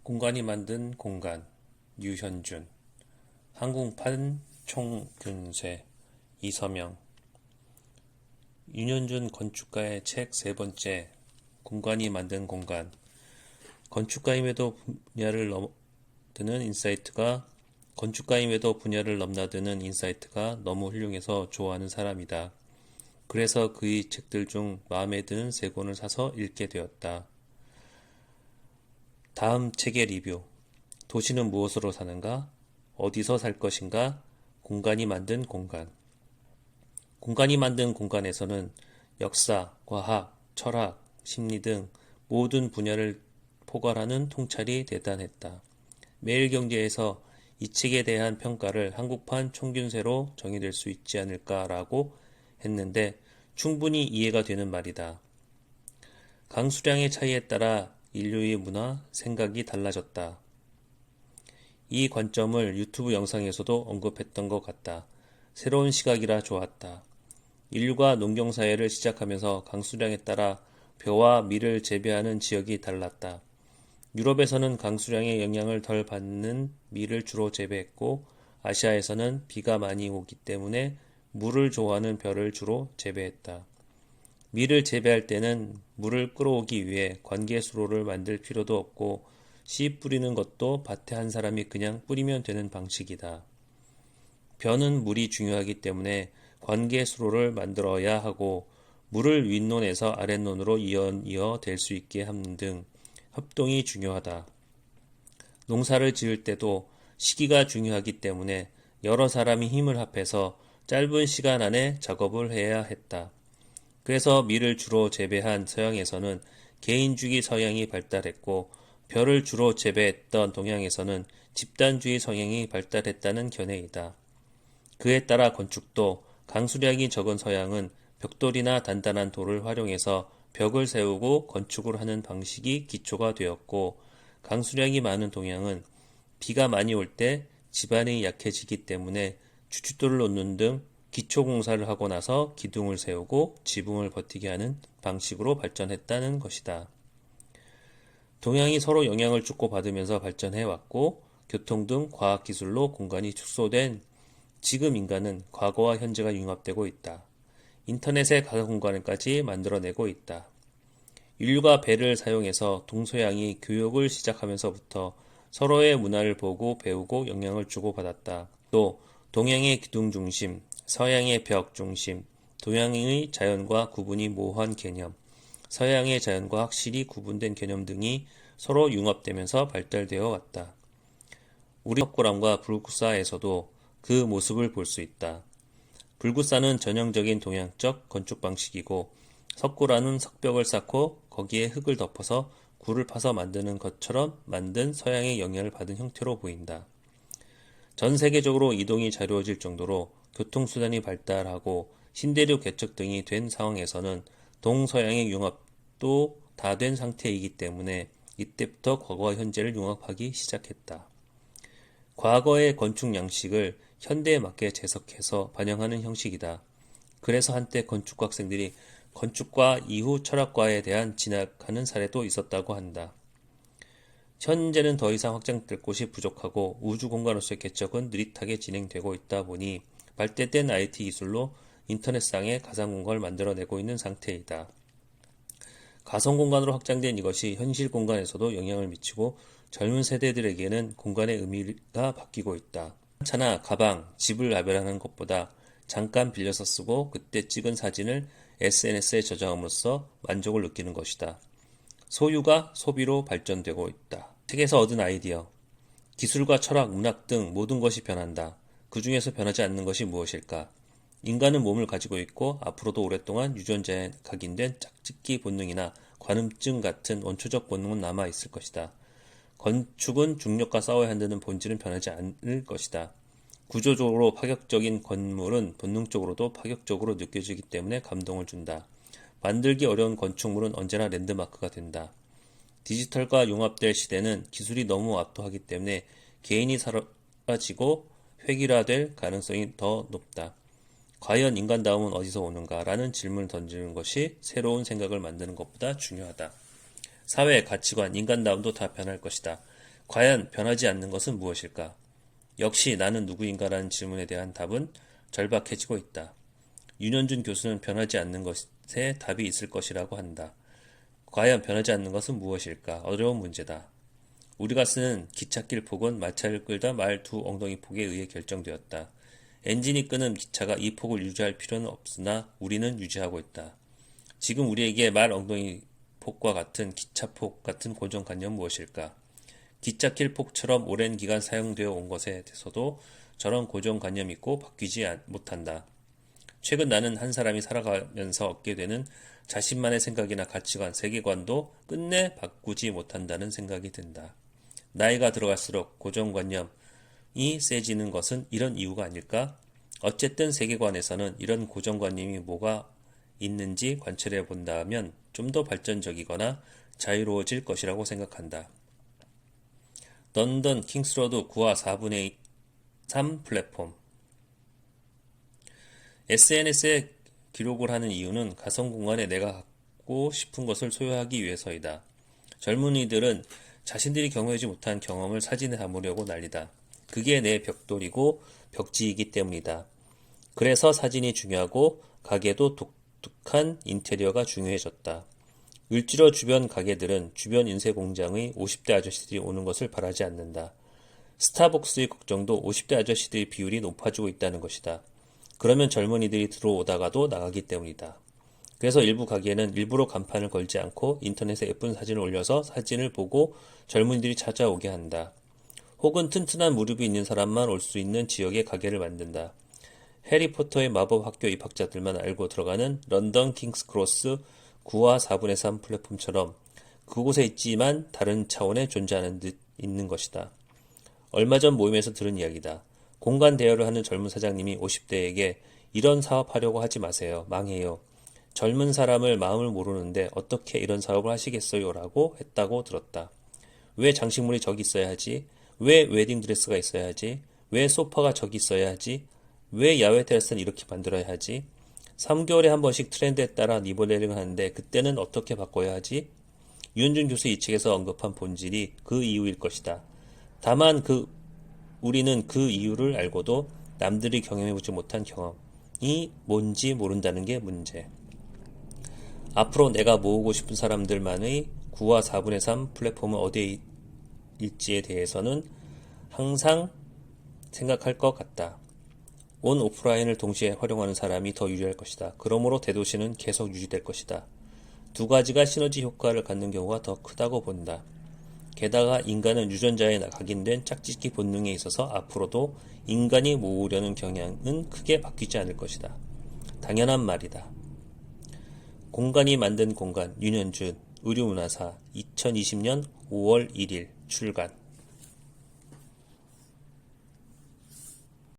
공간이 만든 공간 유현준 항공판 총균세 이서명 윤현준 건축가의 책 세 번째 공간이 만든 공간 건축가임에도 분야를 넘나드는 인사이트가 너무 훌륭해서 좋아하는 사람이다. 그래서 그의 책들 중 마음에 드는 세 권을 사서 읽게 되었다. 다음 책의 리뷰. 도시는 무엇으로 사는가? 어디서 살 것인가? 공간이 만든 공간. 공간이 만든 공간에서는 역사, 과학, 철학, 심리 등 모든 분야를 포괄하는 통찰이 대단했다. 매일경제에서 이 책에 대한 평가를 한국판 총균세로 정의될 수 있지 않을까라고 했는데 충분히 이해가 되는 말이다. 강수량의 차이에 따라 인류의 문화, 생각이 달라졌다. 이 관점을 유튜브 영상에서도 언급했던 것 같다. 새로운 시각이라 좋았다. 인류가 농경사회를 시작하면서 강수량에 따라 벼와 밀을 재배하는 지역이 달랐다. 유럽에서는 강수량의 영향을 덜 받는 밀을 주로 재배했고 아시아에서는 비가 많이 오기 때문에 물을 좋아하는 벼를 주로 재배했다. 밀을 재배할 때는 물을 끌어오기 위해 관계수로를 만들 필요도 없고 씨 뿌리는 것도 밭에 한 사람이 그냥 뿌리면 되는 방식이다. 벼는 물이 중요하기 때문에 관계수로를 만들어야 하고 물을 윗논에서 아랫논으로 이어 댈 수 있게 하는 등 협동이 중요하다. 농사를 지을 때도 시기가 중요하기 때문에 여러 사람이 힘을 합해서 짧은 시간 안에 작업을 해야 했다. 그래서 밀을 주로 재배한 서양에서는 개인주의 성향이 발달했고 벼를 주로 재배했던 동양에서는 집단주의 성향이 발달했다는 견해이다. 그에 따라 건축도 강수량이 적은 서양은 벽돌이나 단단한 돌을 활용해서 벽을 세우고 건축을 하는 방식이 기초가 되었고 강수량이 많은 동양은 비가 많이 올 때 지반이 약해지기 때문에 주춧돌을 놓는 등 기초공사를 하고 나서 기둥을 세우고 지붕을 버티게 하는 방식으로 발전했다는 것이다. 동양이 서로 영향을 주고받으면서 발전해왔고 교통 등 과학기술로 공간이 축소된 지금 인간은 과거와 현재가 융합되고 있다. 인터넷의 가상공간까지 만들어내고 있다. 인류가 배를 사용해서 동서양이 교역을 시작하면서부터 서로의 문화를 보고 배우고 영향을 주고받았다. 또 동양의 기둥 중심, 서양의 벽 중심, 동양의 자연과 구분이 모호한 개념, 서양의 자연과 확실히 구분된 개념 등이 서로 융합되면서 발달되어 왔다. 우리 석굴암과 불구사에서도 그 모습을 볼 수 있다. 불구사는 전형적인 동양적 건축 방식이고 석굴암은 석벽을 쌓고 거기에 흙을 덮어서 굴을 파서 만드는 것처럼 만든 서양의 영향을 받은 형태로 보인다. 전 세계적으로 이동이 자유로워질 정도로 교통수단이 발달하고 신대륙 개척 등이 된 상황에서는 동서양의 융합도 다 된 상태이기 때문에 이때부터 과거와 현재를 융합하기 시작했다. 과거의 건축 양식을 현대에 맞게 재석해서 반영하는 형식이다. 그래서 한때 건축과 학생들이 건축과 이후 철학과에 대한 진학하는 사례도 있었다고 한다. 현재는 더 이상 확장될 곳이 부족하고 우주공간으로서의 개척은 느릿하게 진행되고 있다 보니 발달된 IT 기술로 인터넷상의 가상공간을 만들어내고 있는 상태이다. 가상공간으로 확장된 이것이 현실 공간에서도 영향을 미치고 젊은 세대들에게는 공간의 의미가 바뀌고 있다. 차나 가방, 집을 나열하는 것보다 잠깐 빌려서 쓰고 그때 찍은 사진을 SNS에 저장함으로써 만족을 느끼는 것이다. 소유가 소비로 발전되고 있다. 책에서 얻은 아이디어. 기술과 철학, 문학 등 모든 것이 변한다. 그 중에서 변하지 않는 것이 무엇일까? 인간은 몸을 가지고 있고 앞으로도 오랫동안 유전자에 각인된 짝짓기 본능이나 관음증 같은 원초적 본능은 남아 있을 것이다. 건축은 중력과 싸워야 한다는 본질은 변하지 않을 것이다. 구조적으로 파격적인 건물은 본능적으로도 파격적으로 느껴지기 때문에 감동을 준다. 만들기 어려운 건축물은 언제나 랜드마크가 된다. 디지털과 융합될 시대는 기술이 너무 압도하기 때문에 개인이 사라지고 획일화될 가능성이 더 높다. 과연 인간다움은 어디서 오는가? 라는 질문을 던지는 것이 새로운 생각을 만드는 것보다 중요하다. 사회, 가치관, 인간다움도 다 변할 것이다. 과연 변하지 않는 것은 무엇일까? 역시 나는 누구인가라는 질문에 대한 답은 절박해지고 있다. 윤현준 교수는 변하지 않는 것에 답이 있을 것이라고 한다. 과연 변하지 않는 것은 무엇일까? 어려운 문제다. 우리가 쓰는 기찻길 폭은 마차를 끌다 말 두 엉덩이 폭에 의해 결정되었다. 엔진이 끄는 기차가 이 폭을 유지할 필요는 없으나 우리는 유지하고 있다. 지금 우리에게 말 엉덩이 폭과 같은 기차폭 같은 고정관념은 무엇일까? 기찻길 폭처럼 오랜 기간 사용되어 온 것에 대해서도 저런 고정관념이 있고 바뀌지 못한다. 최근 나는 한 사람이 살아가면서 얻게 되는 자신만의 생각이나 가치관, 세계관도 끝내 바꾸지 못한다는 생각이 든다. 나이가 들어갈수록 고정관념이 세지는 것은 이런 이유가 아닐까? 어쨌든 세계관에서는 이런 고정관념이 뭐가 있는지 관찰해 본다면 좀 더 발전적이거나 자유로워질 것이라고 생각한다. 런던 킹스로드 9와 4분의 3 플랫폼 SNS에 기록을 하는 이유는 가상 공간에 내가 갖고 싶은 것을 소유하기 위해서이다. 젊은이들은 자신들이 경험하지 못한 경험을 사진에 담으려고 난리다. 그게 내 벽돌이고 벽지이기 때문이다. 그래서 사진이 중요하고 가게도 독특한 인테리어가 중요해졌다. 을지로 주변 가게들은 주변 인쇄 공장의 50대 아저씨들이 오는 것을 바라지 않는다. 스타벅스의 걱정도 50대 아저씨들의 비율이 높아지고 있다는 것이다. 그러면 젊은이들이 들어오다가도 나가기 때문이다. 그래서 일부 가게는 일부러 간판을 걸지 않고 인터넷에 예쁜 사진을 올려서 사진을 보고 젊은이들이 찾아오게 한다. 혹은 튼튼한 무릎이 있는 사람만 올 수 있는 지역에 가게를 만든다. 해리포터의 마법 학교 입학자들만 알고 들어가는 런던 킹스 크로스 9와 4분의 3 플랫폼처럼 그곳에 있지만 다른 차원에 존재하는 듯 있는 것이다. 얼마 전 모임에서 들은 이야기다. 공간 대여를 하는 젊은 사장님이 50대에게 이런 사업하려고 하지 마세요. 망해요. 젊은 사람을 마음을 모르는데 어떻게 이런 사업을 하시겠어요? 라고 했다고 들었다. 왜 장식물이 저기 있어야 하지? 왜 웨딩드레스가 있어야 하지? 왜 소파가 저기 있어야 하지? 왜 야외 테라스는 이렇게 만들어야 하지? 3개월에 한 번씩 트렌드에 따라 리모델링을 하는데 그때는 어떻게 바꿔야 하지? 유현준 교수 이 책에서 언급한 본질이 그 이유일 것이다. 다만 우리는 그 이유를 알고도 남들이 경험해보지 못한 경험이 뭔지 모른다는 게 문제. 앞으로 내가 모으고 싶은 사람들만의 9와 4분의 3 플랫폼은 어디에 있지에 대해서는 항상 생각할 것 같다. 온 오프라인을 동시에 활용하는 사람이 더 유리할 것이다. 그러므로 대도시는 계속 유지될 것이다. 두 가지가 시너지 효과를 갖는 경우가 더 크다고 본다. 게다가 인간은 유전자에 각인된 짝짓기 본능에 있어서 앞으로도 인간이 모으려는 경향은 크게 바뀌지 않을 것이다. 당연한 말이다. 공간이 만든 공간 윤현준 의류문화사 2020년 5월 1일 출간